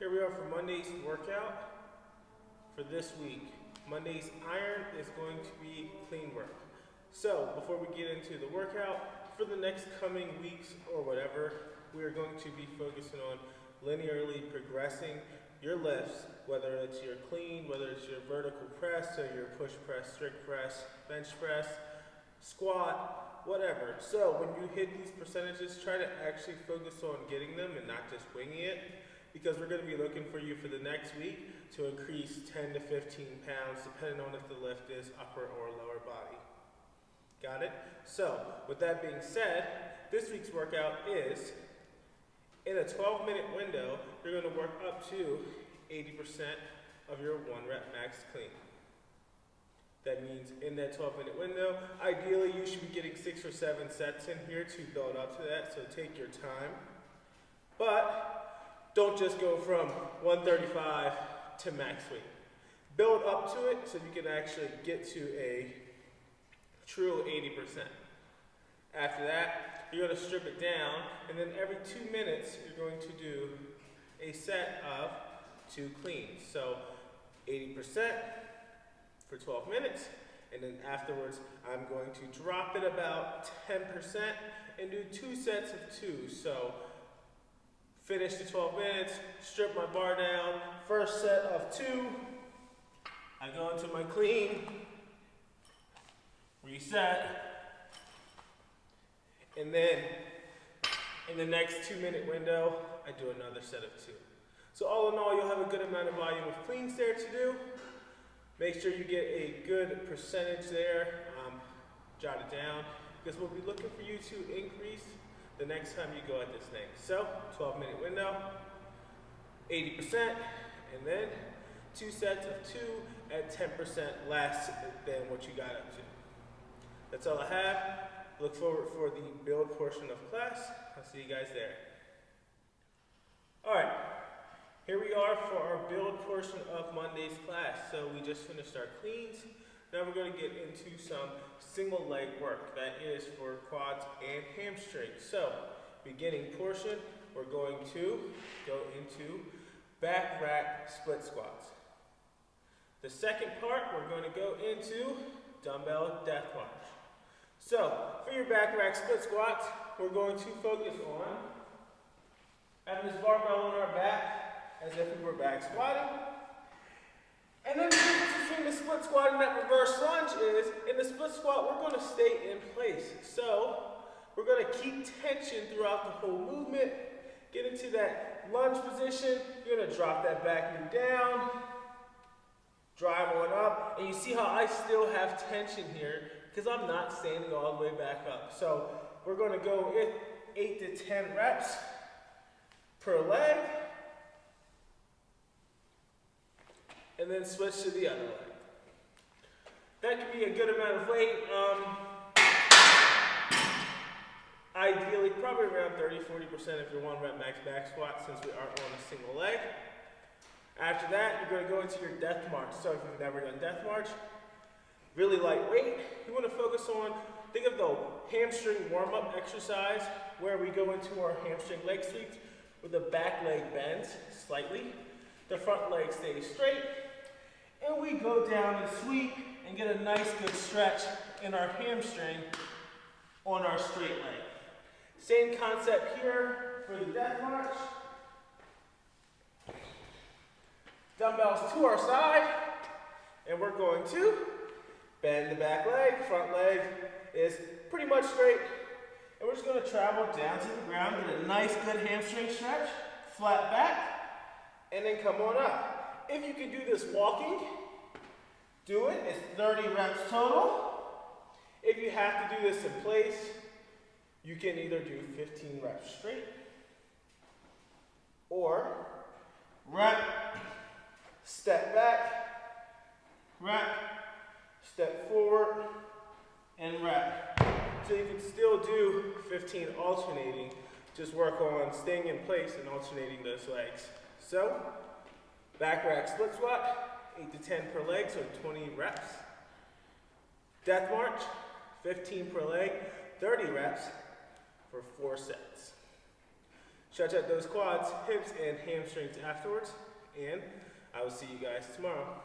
Here we are for Monday's workout for this week. Monday's iron is going to be clean work. So before we get into the workout, for the next coming weeks or whatever, we are going to be focusing on linearly progressing your lifts, whether it's your clean, whether it's your vertical press, or your push press, strict press, bench press, squat, whatever. So when you hit these percentages, try to actually focus on getting them and not just winging it, because we're going to be looking for you for the next week to increase 10 to 15 pounds, depending on if the lift is upper or lower body. Got it? So with that being said, this week's workout is in a 12-minute window. You're going to work up to 80% of your 1 rep max clean. That means in that 12-minute window, ideally you should be getting 6 or 7 sets in here to build up to that, so take your time. But don't just go from 135 to max weight. Build up to it so you can actually get to a true 80%. After that, you're going to strip it down, and then every 2 minutes, you're going to do a set of 2 cleans. So 80% for 12 minutes, and then afterwards, I'm going to drop it about 10% and do 2 sets of 2. So finish the 12 minutes, strip my bar down, first set of 2, I go into my clean, reset, and then in the next 2-minute window, I do another set of 2. So all in all, you'll have a good amount of volume of cleans there to do. Make sure you get a good percentage there, jot it down, because we'll be looking for you to increase the next time you go at this thing. So 12-minute window, 80%, and then 2 sets of 2 at 10% less than what you got up to. That's all I have. Look forward for the build portion of class. I'll see you guys there. All right, here we are for our build portion of Monday's class. So we just finished our cleans. Now we're going to get into some single leg work. That is for quads and hamstrings. So beginning portion, we're going to go into back rack split squats. The second part, we're going to go into dumbbell death march. So for your back rack split squats, we're going to focus on having this barbell on our back as if we were back squatting. And then the difference between the split squat and that reverse lunge is, in the split squat, we're going to stay in place. So we're going to keep tension throughout the whole movement, get into that lunge position. You're going to drop that back knee down, drive on up, and you see how I still have tension here because I'm not standing all the way back up. So we're going to go with 8 to 10 reps per leg, and then switch to the other leg. That can be a good amount of weight. Ideally, probably around 30-40% of your 1 rep max back squat, since we aren't on a single leg. After that, you're going to go into your death march. So if you've never done death march, really lightweight, you want to focus on, think of the hamstring warm-up exercise where we go into our hamstring leg sweeps where the back leg bends slightly, the front leg stays straight, and we go down and sweep and get a nice good stretch in our hamstring on our straight leg. Same concept here for the death march. Dumbbells to our side, and we're going to bend the back leg. Front leg is pretty much straight, and we're just going to travel down to the ground, get a nice good hamstring stretch, flat back, and then come on up. If you can do this walking, do it. It's 30 reps total. If you have to do this in place, you can either do 15 reps straight, or rep, step back, rep, step forward, and rep. So you can still do 15 alternating, just work on staying in place and alternating those legs. So, back rack split squat, 8 to 10 per leg, so 20 reps. Death march, 15 per leg, 30 reps for 4 sets. Stretch out those quads, hips, and hamstrings afterwards. And I will see you guys tomorrow.